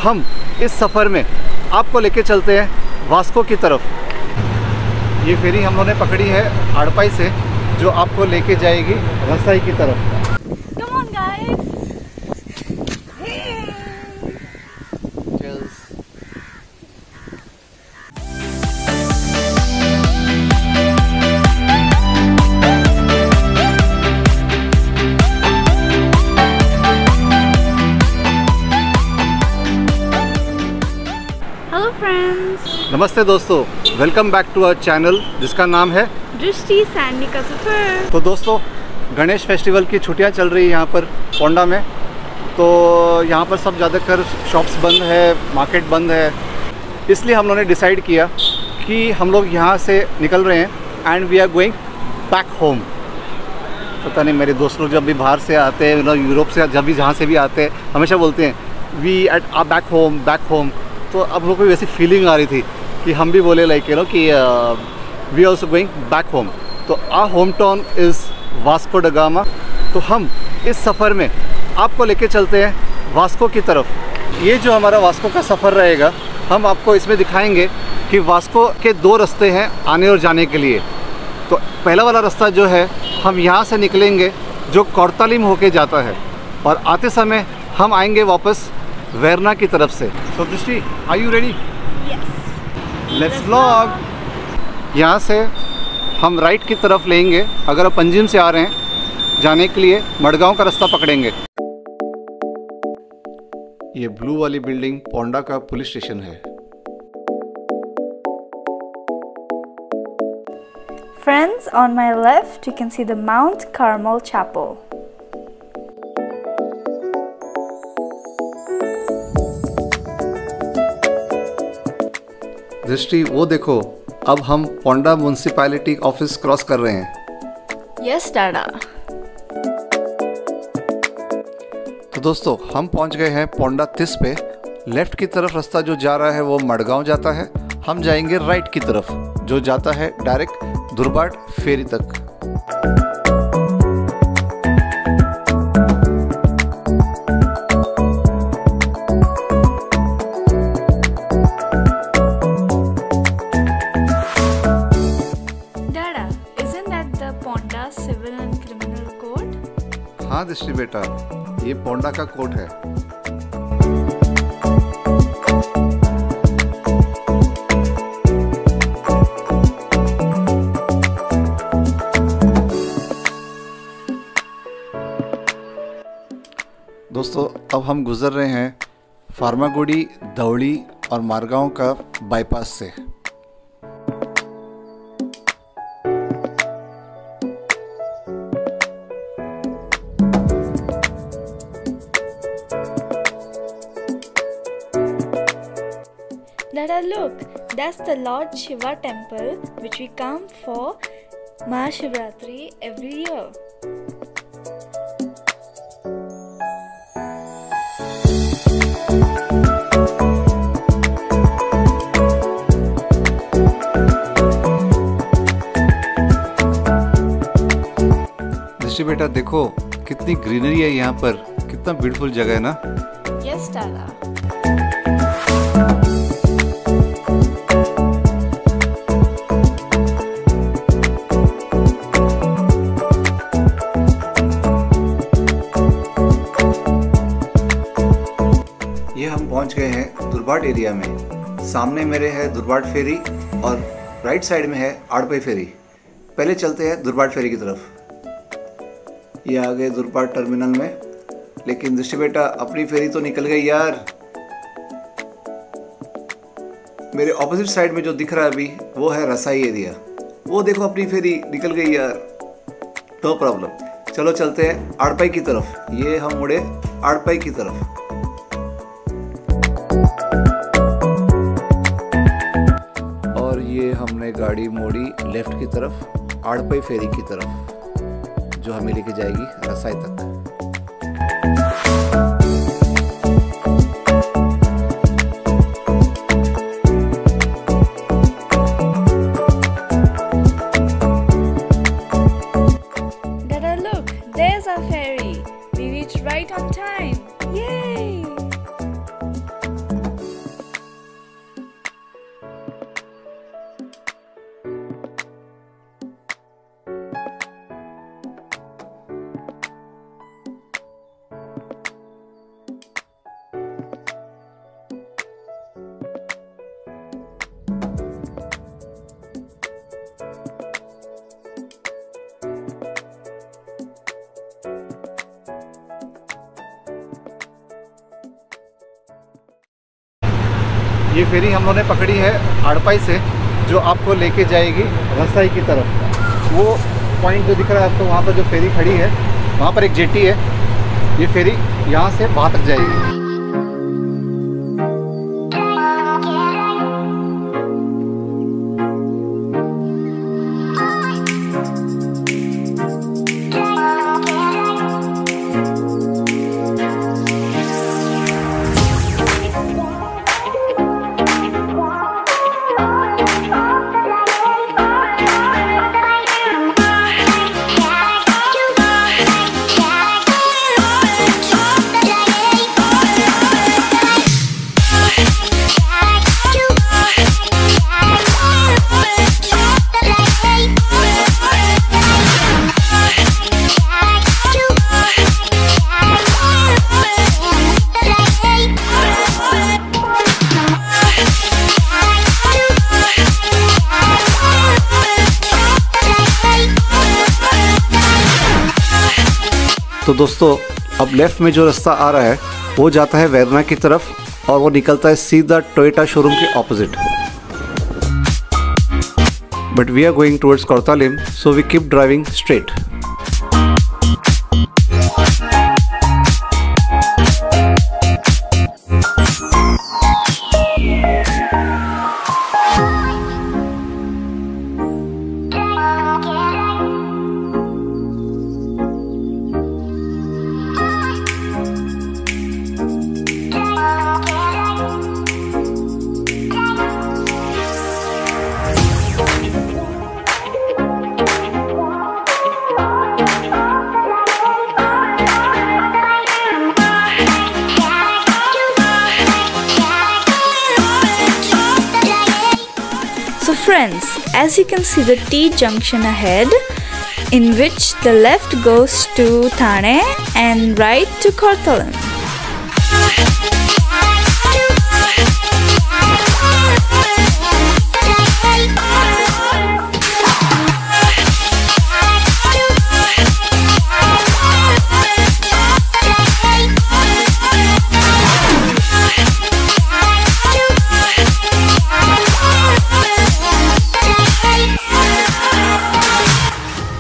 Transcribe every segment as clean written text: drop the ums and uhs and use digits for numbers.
हम इस सफ़र में आपको लेके चलते हैं वास्को की तरफ। ये फेरी हम लोगों ने पकड़ी है आड़पाई से, जो आपको लेके जाएगी रसाई की तरफ। Come on, guys. Cheers. Hello friends. नमस्ते दोस्तों, welcome back to our channel जिसका नाम है दृष्टि सैंडी का सफर। तो दोस्तों, गणेश फेस्टिवल की छुट्टियां चल रही है यहाँ पर पोंडा में। तो यहाँ पर सब ज़्यादातर शॉप्स बंद है, मार्केट बंद है, इसलिए हम लोगों ने डिसाइड किया कि हम लोग यहाँ से निकल रहे हैं and we are going back home. पता नहीं, मेरे दोस्त लोग जब भी बाहर से आते हैं, यूरोप से जब भी जहाँ से भी आते हैं, हमेशा बोलते हैं we at ah back home. तो अब लोग को वैसी फीलिंग आ रही थी कि हम भी बोले लाइक कि we also going back home. तो our home town is Vasco da Gama. तो हम इस सफ़र में आपको लेके चलते हैं वास्को की तरफ। ये जो हमारा वास्को का सफ़र रहेगा, हम आपको इसमें दिखाएंगे कि वास्को के दो रास्ते हैं आने और जाने के लिए। तो पहला वाला रास्ता जो है, हम यहाँ से निकलेंगे जो कोर्तालिम होके जाता है, और आते समय हम आएंगे वापस वेरना की तरफ से। So Drishti, are you ready? Yes. Let's vlog. यहाँ से हम राइट की तरफ लेंगे। अगर आप पंजिम से आ रहे हैं जाने के लिए, मडगांव का रास्ता पकड़ेंगे। ये ब्लू वाली बिल्डिंग पोंडा का पुलिस स्टेशन है। Friends, on my left you can see the Mount Carmel Chapel. दृष्टि, वो देखो, अब हम पोंडा म्यूनसिपैलिटी ऑफिस क्रॉस कर रहे हैं। Yes, Dada. तो दोस्तों, हम पहुंच गए हैं पोंडा तिस पे। लेफ्ट की तरफ रास्ता जो जा रहा है वो मडगांव जाता है। हम जाएंगे राइट की तरफ जो जाता है डायरेक्ट दुर्बाट फेरी तक। Dada, isn't that the Ponda Civil and Criminal Code? हाँ दृष्टि बेटा, ये पोंडा का कोड है। दोस्तों, अब हम गुजर रहे हैं फार्मागुड़ी, दौड़ी और मारगांव का बाईपास से। Dada, look, that's the Lord Shiva temple which we come for Mahashivratri every year. दृष्टि बेटा, देखो कितनी ग्रीनरी है यहाँ पर, कितना ब्यूटीफुल जगह है ना। Yes, Dada. ये हम पहुंच गए हैं दुर्बाट एरिया में। सामने मेरे है दुर्बाट फेरी और राइट साइड में है आड़पाई फेरी। पहले चलते हैं दुर्बाट फेरी की तरफ। ये आ गए दुर्बाट टर्मिनल में। लेकिन दृष्टि बेटा, अपनी फेरी तो निकल गई यार। मेरे ऑपोजिट साइड में जो दिख रहा है अभी, वो है रसाई एरिया। वो देखो, अपनी फेरी निकल गई यार। नो प्रॉब्लम, चलो चलते हैं आड़पाई की तरफ। ये हम मुड़े आड़पाई की तरफ। और ये हमने गाड़ी मोड़ी लेफ्ट की तरफ, आड़पाई फेरी की तरफ, जो हमें लेके जाएगी रसाई तक। right on time. Yay! ये फेरी हम लोगों ने पकड़ी है आड़पाई से, जो आपको लेके जाएगी रसाई की तरफ। वो पॉइंट जो दिख रहा है आपको, वहाँ पर जो फेरी खड़ी है, वहाँ पर एक जेटी है। ये फेरी यहाँ से वहाँ तक जाएगी। तो दोस्तों, अब लेफ़्ट में जो रास्ता आ रहा है वो जाता है वेरना की तरफ और वो निकलता है सीधा टोयोटा शोरूम के opposite. But we are going towards Cortalim, so we keep driving straight. So friends, as you can see the T junction ahead, in which the left goes to Thane and right to Kourtalim.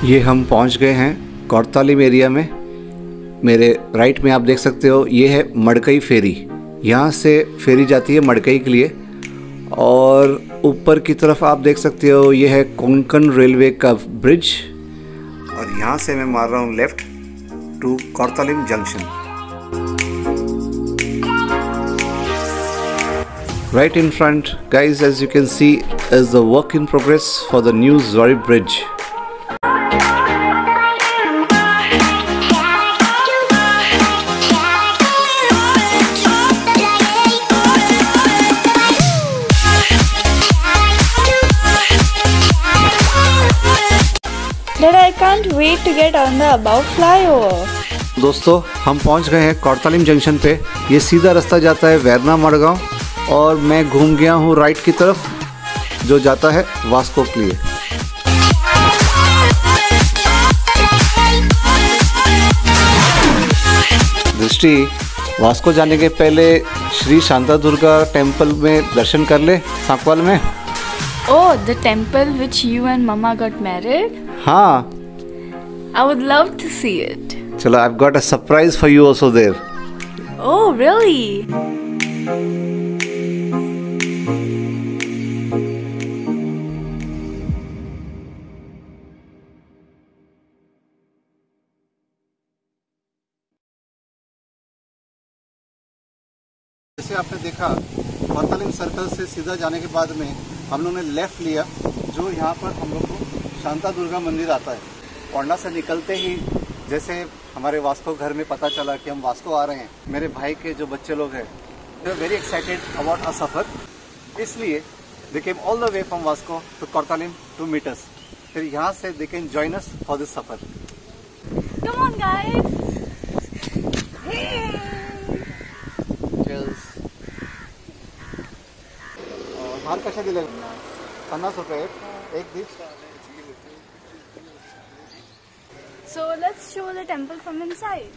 ये हम पहुंच गए हैं कोर्तालिम area में। मेरे right में आप देख सकते हो, ये है मड़कई फेरी। यहाँ से फेरी जाती है मड़कई के लिए, और ऊपर की तरफ आप देख सकते हो ये है कोंकण रेलवे का ब्रिज। और यहाँ से मैं मार रहा हूँ left to Cortalim junction. Right in front, guys, as you can see, is the work in progress for the new Zwari Bridge. Dad, I can't wait to get on the above flyover. दोस्तों, हम पहुंच गए हैं कोर्तालिम junction पे। ये सीधा रास्ता जाता है वेरना मडगांव, और मैं घूम गया हूँ राइट की तरफ, जो जाता है वास्को के लिए। दृष्टि, वास्को जाने के पहले श्री शांता दुर्गा टेम्पल में दर्शन कर ले, सांकवाल में। Oh, the temple which you and Mama got married? हाँ, I would love to see it. चलो, I've got a surprise for you also there. Oh, really? जैसे आपने देखा, कोर्तालिम सर्कल से सीधा जाने के बाद में हम लोगों ने लेफ्ट लिया, जो यहाँ पर हम लोग को शांता दुर्गा मंदिर आता है। कोंडा से निकलते ही जैसे हमारे वास्को घर में पता चला कि हम वास्को आ रहे हैं, मेरे भाई के जो बच्चे लोग हैं, they are very excited about a सफर, इसलिए they came all the way from Vasco to Cortalim to meet us. फिर यहाँ से they can join us for this सफर। Come on, guys. हार कशा दिले? 50 रुपये एक दिस। So let's show the temple from inside.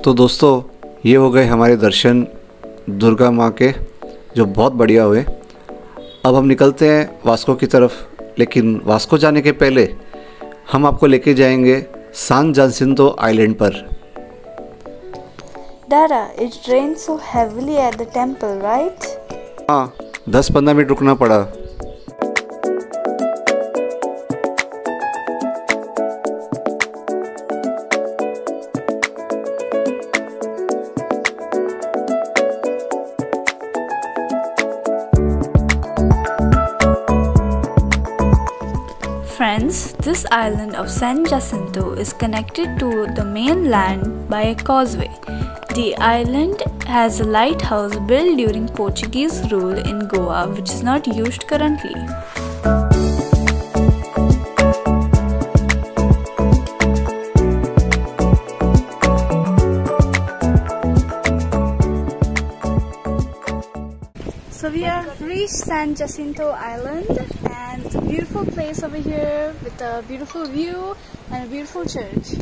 तो दोस्तों ये हो गए हमारे दर्शन दुर्गा माँ के, जो बहुत बढ़िया हुए। अब हम निकलते हैं वास्को की तरफ, लेकिन वास्को जाने के पहले हम आपको लेके जाएंगे सान जासिंतो आइलैंड पर। Dada, it rained so heavily at the temple, right? हाँ, 10-15 मिनट रुकना पड़ा। Friends, this island of San Jacinto is connected to the mainland by a causeway. The island has a lighthouse built during Portuguese rule in Goa, which is not used currently. So we have reached San Jacinto Island, and it's a beautiful place over here with a beautiful view and a beautiful church.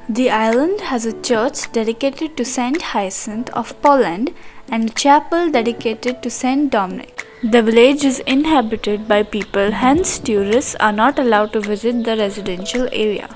The island has a church dedicated to Saint Hyacinth of Poland and a chapel dedicated to Saint Dominic. The village is inhabited by people, hence tourists are not allowed to visit the residential area.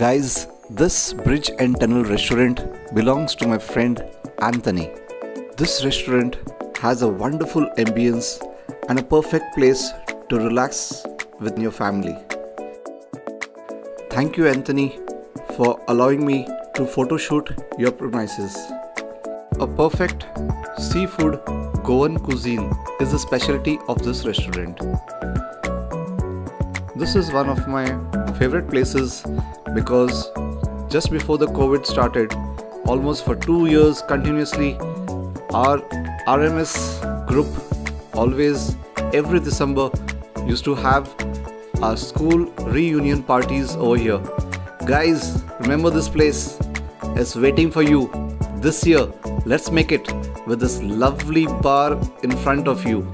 Guys, this Bridge and Tunnel restaurant belongs to my friend Anthony. This restaurant has a wonderful ambience and a perfect place to relax with your family. Thank you, Anthony, for allowing me to photo shoot your premises. A perfect seafood Goan cuisine is the specialty of this restaurant. This is one of my favorite places because just before the COVID started, almost for 2 years continuously, our RMS group always every December used to have our school reunion parties over here. Guys, remember this place is waiting for you. This year, let's make it with this lovely bar in front of you.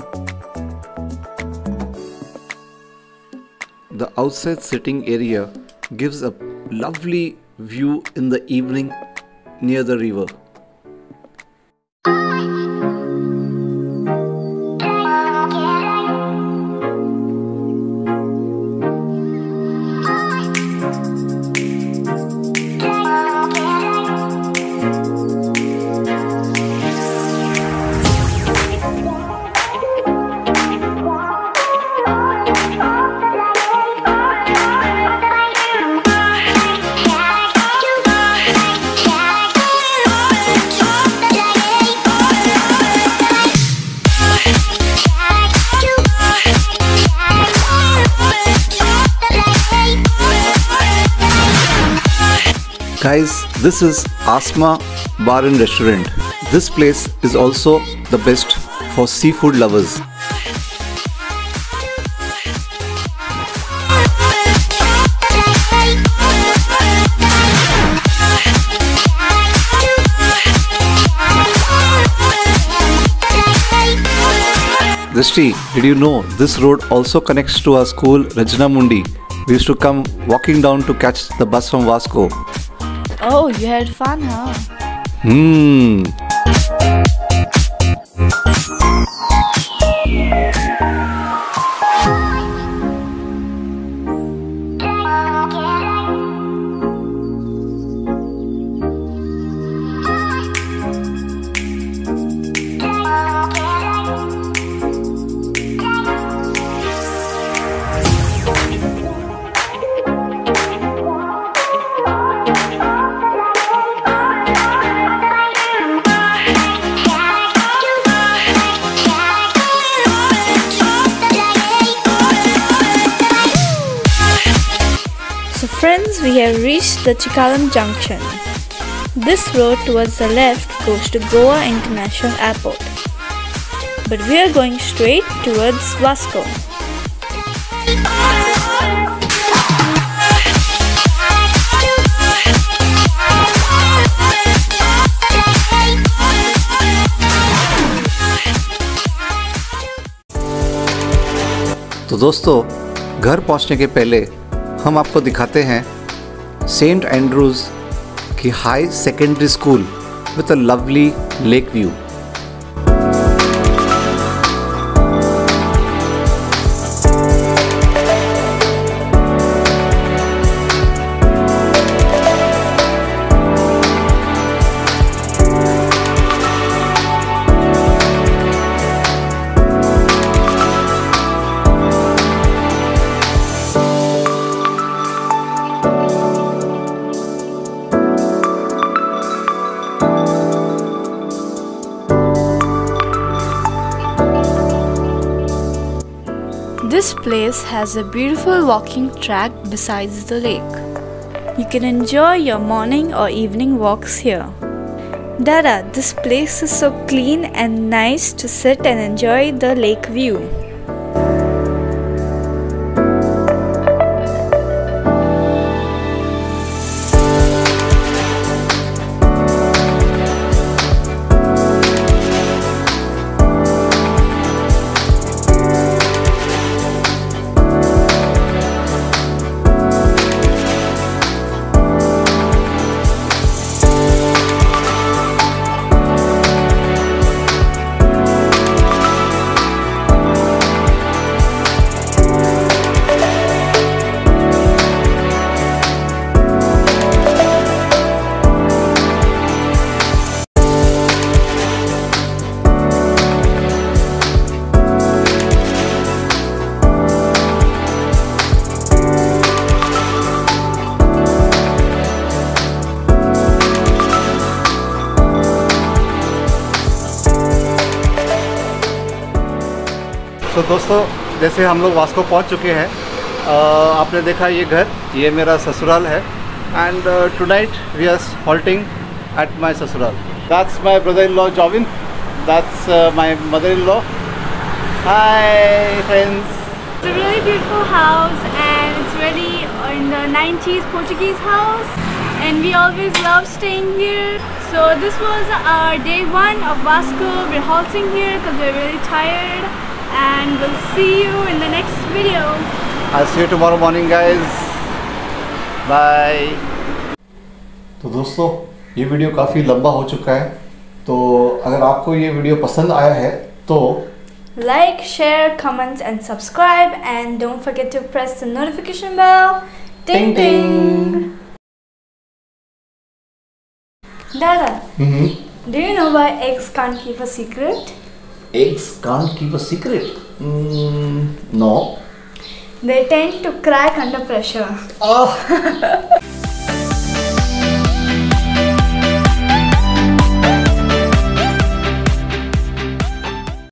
The outside sitting area gives a lovely view in the evening near the river. Guys, this is Asma Bar and Restaurant. This place is also the best for seafood lovers. Drishti, did you know this road also connects to our school Rajna Mundi? We used to come walking down to catch the bus from Vasco. Oh, you had fun, huh? So friends, we have reached the Chikalam Junction. This road towards the left goes to Goa International Airport. But we are going straight towards Vasco. तो दोस्तों, घर पहुंचने के पहले हम आपको दिखाते हैं सेंट एंड्रूज की high secondary school with a lovely lake view. This place has a beautiful walking track besides the lake. You can enjoy your morning or evening walks here. Dada, this place is so clean and nice to sit and enjoy the lake view. तो दोस्तों, जैसे हम लोग Vasco पहुंच चुके हैं, आपने देखा ये घर, ये मेरा ससुराल है। And tonight we are halting at my ससुराल। That's my brother in law Jovin, that's my mother in law. Hi friends. It's a really beautiful house and it's really in the 90s Portuguese house, and we always love staying here. So this was our day 1 of Vasco. We're halting here because we're really tired, and we'll see you in the next video. I'll see you tomorrow morning guys. Bye. तो दोस्तों, ये video काफ़ी लंबा हो चुका है, तो अगर आपको ये वीडियो पसंद आया है तो Like, share, comment and subscribe, and don't forget to press the notification bell. Ding ding! Dada, do you know why eggs can't keep a secret? Eggs can't keep a secret? No. They tend to crack under pressure. Oh.